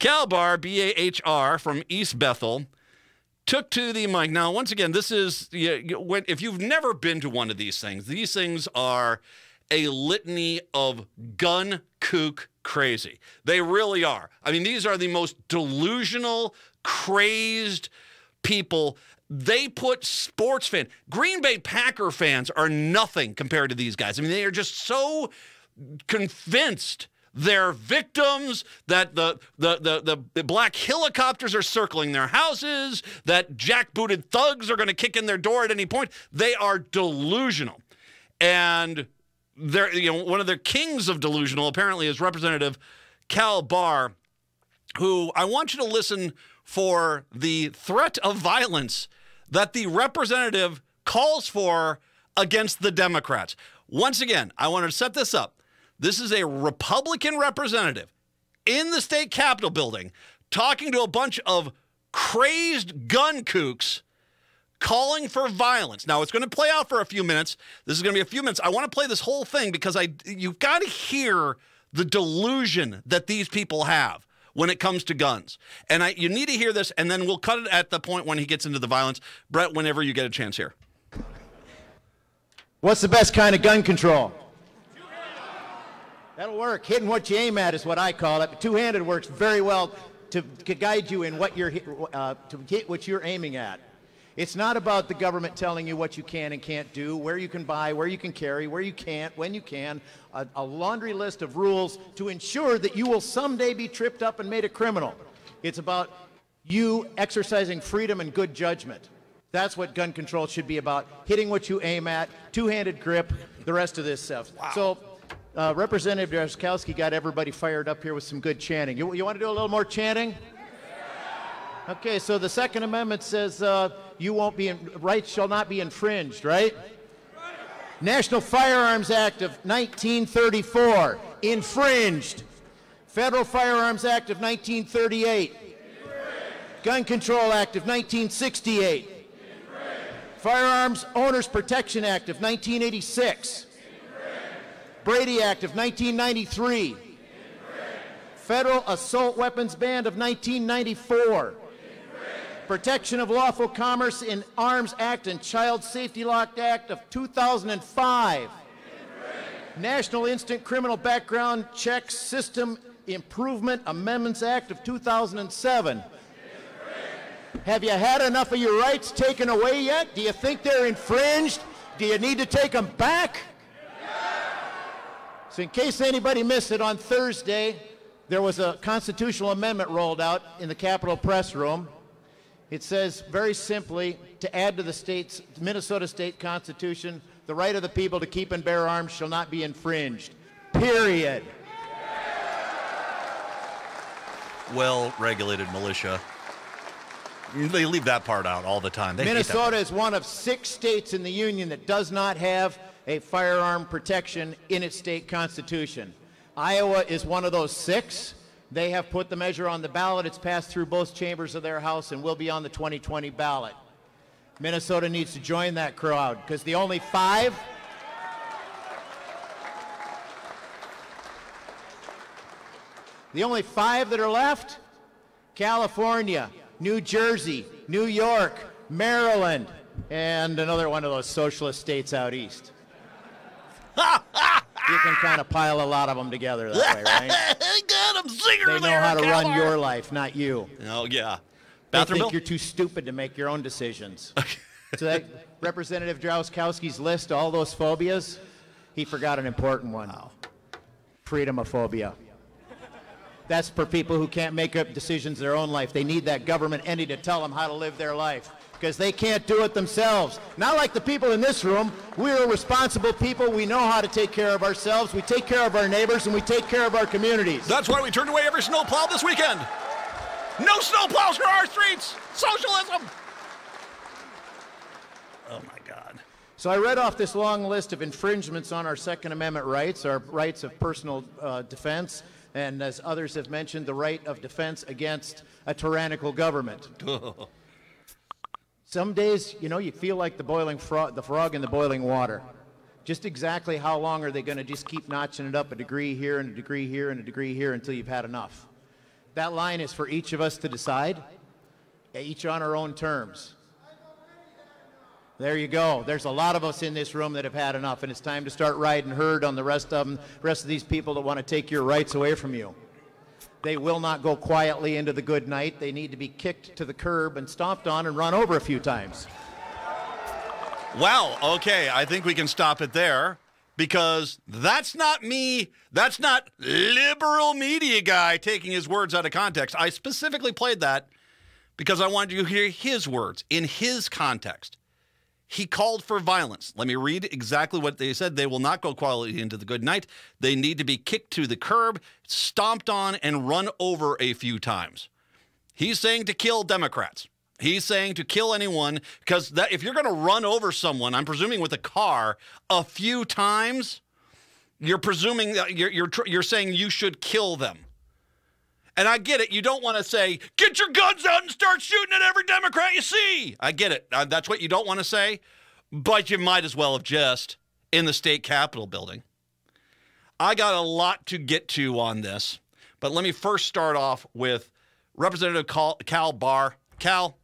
Cal Bahr, B-A-H-R, from East Bethel, took to the mic. Now, once again, this is, if you've never been to one of these things are a litany of gun kook crazy. They really are. I mean, these are the most delusional, crazed people. They put sports fans, Green Bay Packer fans are nothing compared to these guys. I mean, they are just so convinced they're victims, that the black helicopters are circling their houses, that jackbooted thugs are going to kick in their door at any point. They are delusional. And they're, one of their kings of delusional apparently is Representative Cal Bahr, who I want you to listen for the threat of violence that the representative calls for against the Democrats. Once again, I want to set this up. This is a Republican representative in the state capitol building talking to a bunch of crazed gun kooks calling for violence. Now, it's going to play out for a few minutes. This is going to be a few minutes. I want to play this whole thing because you've got to hear the delusion that these people have when it comes to guns. And you need to hear this, and then we'll cut it at the point when he gets into the violence. Brett, whenever you get a chance here. What's the best kind of gun control? That'll work. Hitting what you aim at is what I call it. Two-handed works very well to guide you in what you're to hit what you're aiming at. It's not about the government telling you what you can and can't do, where you can buy, where you can carry, where you can't, when you can, a laundry list of rules to ensure that you will someday be tripped up and made a criminal. It's about you exercising freedom and good judgment. That's what gun control should be about, hitting what you aim at, two-handed grip, the rest of this stuff. Wow. So, Representative Drazkowski got everybody fired up here with some good chanting. You want to do a little more chanting? Okay, so the Second Amendment says rights shall not be infringed, right? National Firearms Act of 1934, infringed. Federal Firearms Act of 1938. Gun Control Act of 1968. Firearms Owners Protection Act of 1986. Brady Act of 1993. Federal Assault Weapons Ban of 1994. Protection of Lawful Commerce in Arms Act and Child Safety Law Act of 2005. National Instant Criminal Background Check System Improvement Amendments Act of 2007. Have you had enough of your rights taken away yet? Do you think they're infringed? Do you need to take them back? So in case anybody missed it, on Thursday, there was a constitutional amendment rolled out in the Capitol Press Room. It says very simply, to add to the Minnesota State Constitution, the right of the people to keep and bear arms shall not be infringed. Period. Well-regulated militia. They leave that part out all the time. Minnesota is one of 6 states in the Union that does not have a firearm protection in its state constitution. Iowa is one of those 6. They have put the measure on the ballot. It's passed through both chambers of their House and will be on the 2020 ballot. Minnesota needs to join that crowd because the only 5 that are left, California, New Jersey, New York, Maryland, and another one of those socialist states out east. You can kind of pile a lot of them together that way, right? Got 'em, zinger they know how to run your life, not you. Oh, yeah. They think you're too stupid to make your own decisions. So that Representative Drazkowski's list, all those phobias, he forgot an important one. Wow. Freedomophobia. That's for people who can't make up decisions in their own life. They need that government entity to tell them how to live their life because they can't do it themselves. Not like the people in this room. We're responsible people. We know how to take care of ourselves. We take care of our neighbors, and we take care of our communities. That's why we turned away every snowplow this weekend. No snowplows for our streets. Socialism. Oh, my God. So I read off this long list of infringements on our Second Amendment rights, our rights of personal defense, and as others have mentioned, the right of defense against a tyrannical government. Some days, you know, you feel like the frog in the boiling water. Just exactly how long are they going to just keep notching it up a degree here and a degree here and a degree here until you've had enough? That line is for each of us to decide, each on our own terms. There you go. There's a lot of us in this room that have had enough, and it's time to start riding herd on the rest of these people that want to take your rights away from you. They will not go quietly into the good night. They need to be kicked to the curb and stomped on and run over a few times. Well, okay, I think we can stop it there, because that's not me. That's not liberal media guy taking his words out of context. I specifically played that because I wanted you to hear his words in his context. He called for violence. Let me read exactly what they said. They will not go quietly into the good night. They need to be kicked to the curb, stomped on, and run over a few times. He's saying to kill Democrats. He's saying to kill anyone, because if you're going to run over someone, I'm presuming with a car, a few times, you're presuming that you're saying you should kill them. And I get it. You don't want to say, get your guns out and start shooting at every Democrat you see. I get it. That's what you don't want to say. But you might as well have just in the state capitol building. I got a lot to get to on this. But let me first start off with Representative Cal Bahr. Cal,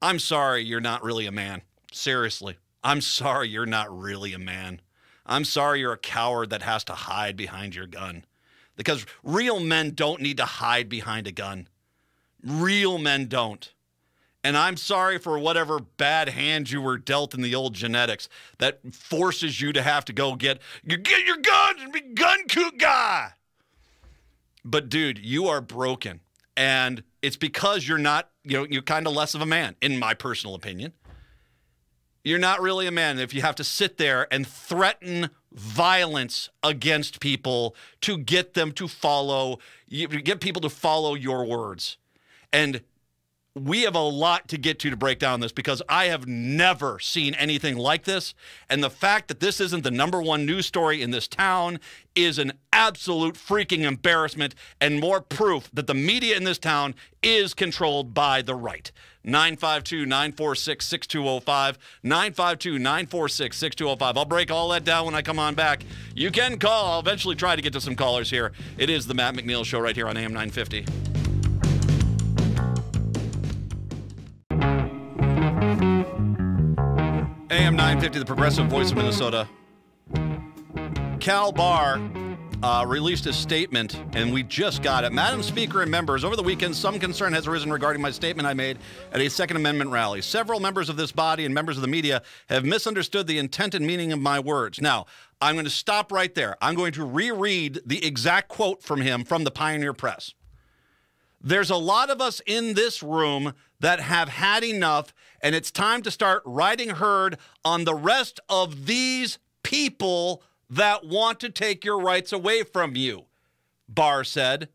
I'm sorry you're not really a man. Seriously. I'm sorry you're not really a man. I'm sorry you're a coward that has to hide behind your gun. Because real men don't need to hide behind a gun. Real men don't. And I'm sorry for whatever bad hand you were dealt in the old genetics that forces you to have to go get your guns and be gun coot guy. But dude, you are broken. And it's because you're not, you're kind of less of a man, in my personal opinion. You're not really a man if you have to sit there and threaten violence against people to get them to follow, get people to follow your words. And we have a lot to get to break down this, because I have never seen anything like this. And the fact that this isn't the #1 news story in this town is an absolute freaking embarrassment, and more proof that the media in this town is controlled by the right. 952-946-6205, 952-946-6205. I'll break all that down when I come on back. You can call. I'll eventually try to get to some callers here. It is the Matt McNeil Show right here on AM 950. AM 950, the progressive voice of Minnesota. Cal Bahr released a statement, and we just got it. Madam Speaker and members, over the weekend, some concern has arisen regarding my statement I made at a Second Amendment rally. Several members of this body and members of the media have misunderstood the intent and meaning of my words. Now, I'm going to stop right there. I'm going to reread the exact quote from him from the Pioneer Press. There's a lot of us in this room that have had enough, and it's time to start riding herd on the rest of these people that want to take your rights away from you, Bahr said.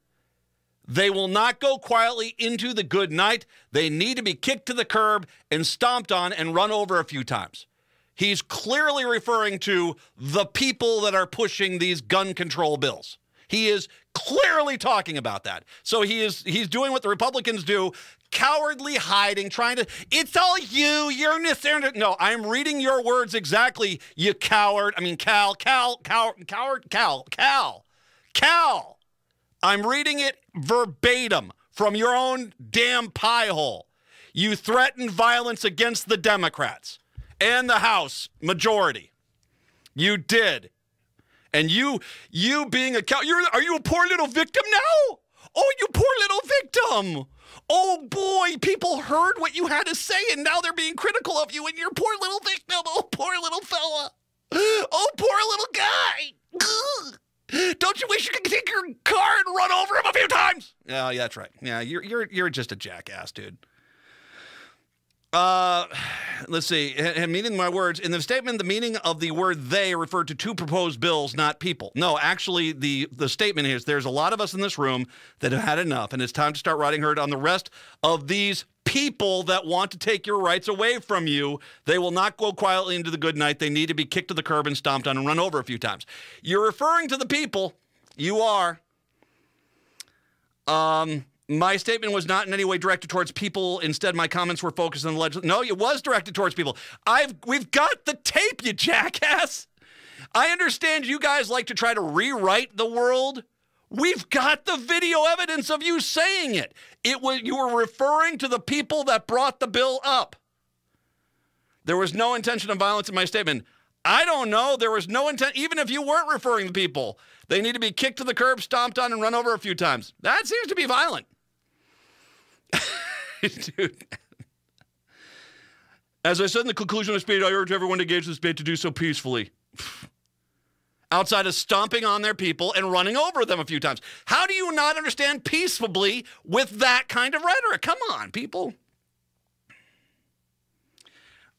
They will not go quietly into the good night. They need to be kicked to the curb and stomped on and run over a few times. He's clearly referring to the people that are pushing these gun control bills. He is clearly talking about that. So he's doing what the Republicans do, cowardly hiding, trying to, it's all you, you're in this. No, I'm reading your words exactly, you coward. I mean, Cal. I'm reading it verbatim from your own damn pie hole. You threatened violence against the Democrats and the House majority. You did. And you being a cow, are you a poor little victim now? Oh, you poor little victim. Oh, boy, people heard what you had to say, and now they're being critical of you, and you're a poor little victim. Oh, poor little fella. Oh, poor little guy. Ugh. Don't you wish you could take your car and run over him a few times? Yeah, that's right. Yeah, you're just a jackass, dude. Let's see. Meaning my words. In the statement, the meaning of the word they referred to two proposed bills, not people. No, actually, the statement is there's a lot of us in this room that have had enough, and it's time to start riding herd on the rest of these people that want to take your rights away from you. They will not go quietly into the good night. They need to be kicked to the curb and stomped on and run over a few times. You're referring to the people. You are. My statement was not in any way directed towards people. Instead, my comments were focused on the legislation. No, it was directed towards people. We've got the tape, you jackass. I understand you guys like to try to rewrite the world We've got the video evidence of you saying it. You were referring to the people that brought the bill up. There was no intention of violence in my statement. I don't know. There was no intent. Even if you weren't referring to people, they need to be kicked to the curb, stomped on, and run over a few times. That seems to be violent. Dude. As I said in the conclusion of the speech, I urge everyone to engage in this debate to do so peacefully. Outside of stomping on their people and running over them a few times. How do you not understand peacefully with that kind of rhetoric? Come on, people.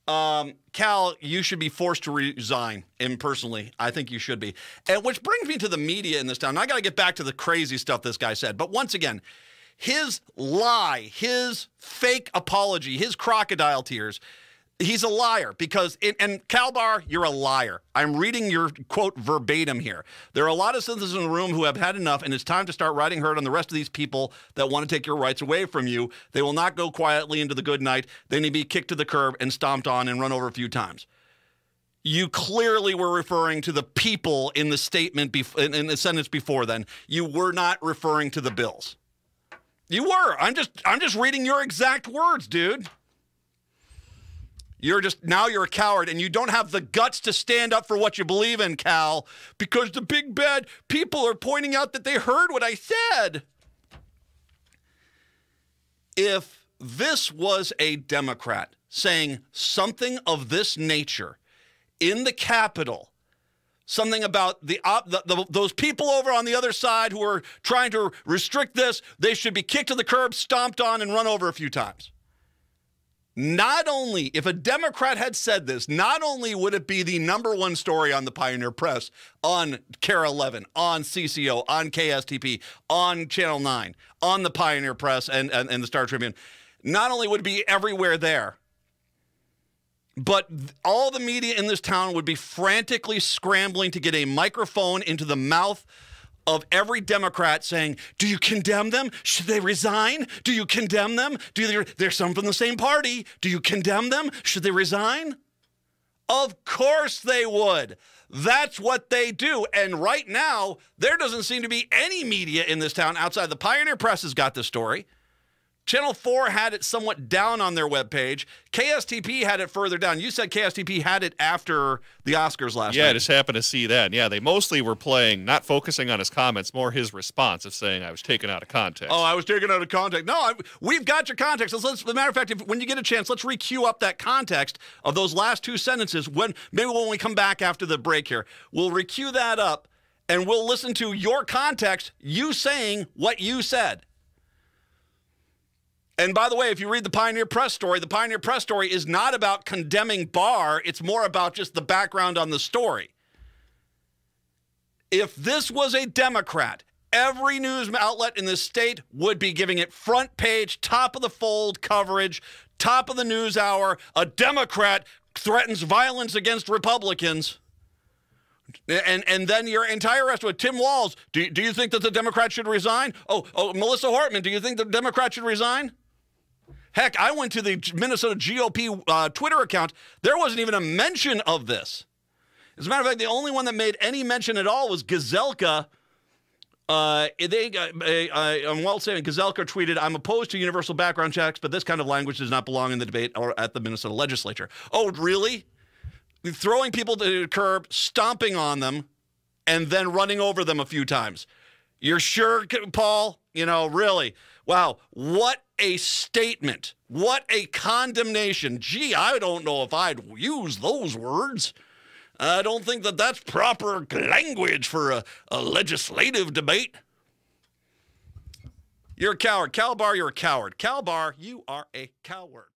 Cal, you should be forced to resign. And personally, I think you should be. And which brings me to the media in this town. I got to get back to the crazy stuff this guy said. But once again, his lie, his fake apology, his crocodile tears, he's a liar because, and Cal Bahr, you're a liar. I'm reading your quote verbatim here. There are a lot of citizens in the room who have had enough, and it's time to start riding herd on the rest of these people that want to take your rights away from you. They will not go quietly into the good night. They need to be kicked to the curb and stomped on and run over a few times. You clearly were referring to the people in the statement, in the sentence before then. You were not referring to the bills. You were. I'm just reading your exact words, dude. Now you're a coward, and you don't have the guts to stand up for what you believe in, Cal, because the big bad people are pointing out that they heard what I said. If this was a Democrat saying something of this nature in the Capitol, something about those people over on the other side who are trying to restrict this, they should be kicked to the curb, stomped on, and run over a few times. Not only, if a Democrat had said this, not only would it be the #1 story on the Pioneer Press, on KARE 11, on CCO, on KSTP, on Channel 9, on the Pioneer Press and the Star Tribune, not only would it be everywhere there, but all the media in this town would be frantically scrambling to get a microphone into the mouth of every Democrat saying, do you condemn them? Should they resign? Do you condemn them? There's some from the same party. Do you condemn them? Should they resign? Of course they would. That's what they do. And right now, there doesn't seem to be any media in this town outside. The Pioneer Press has got this story. Channel 4 had it somewhat down on their webpage. KSTP had it further down. You said KSTP had it after the Oscars last night. Yeah, I just happened to see that. Yeah, they mostly were playing, not focusing on his comments, more his response of saying I was taken out of context. Oh, I was taken out of context. No, we've got your context. As a matter of fact, when you get a chance, let's re-queue up that context of those last two sentences. Maybe when we come back after the break here, we'll re-queue that up, and we'll listen to your context, you saying what you said. And by the way, if you read the Pioneer Press story is not about condemning Bahr. It's more about just the background on the story. If this was a Democrat, every news outlet in this state would be giving it front page, top of the fold coverage, top of the news hour. A Democrat threatens violence against Republicans. And then your entire rest of it, Tim Walz, do you think that the Democrat should resign? Oh, Melissa Hortman, do you think the Democrat should resign? Heck, I went to the Minnesota GOP Twitter account. There wasn't even a mention of this. As a matter of fact, the only one that made any mention at all was Gazelka. Well saying Gazelka tweeted, I'm opposed to universal background checks, but this kind of language does not belong in the debate or at the Minnesota legislature. Oh, really? Throwing people to the curb, stomping on them, and then running over them a few times. You're sure, Paul? You know, really? Wow, what a statement. What a condemnation. Gee, I don't know if I'd use those words. I don't think that that's proper language for a legislative debate. You're a coward. Cal Bahr, you're a coward. Cal Bahr, you are a coward.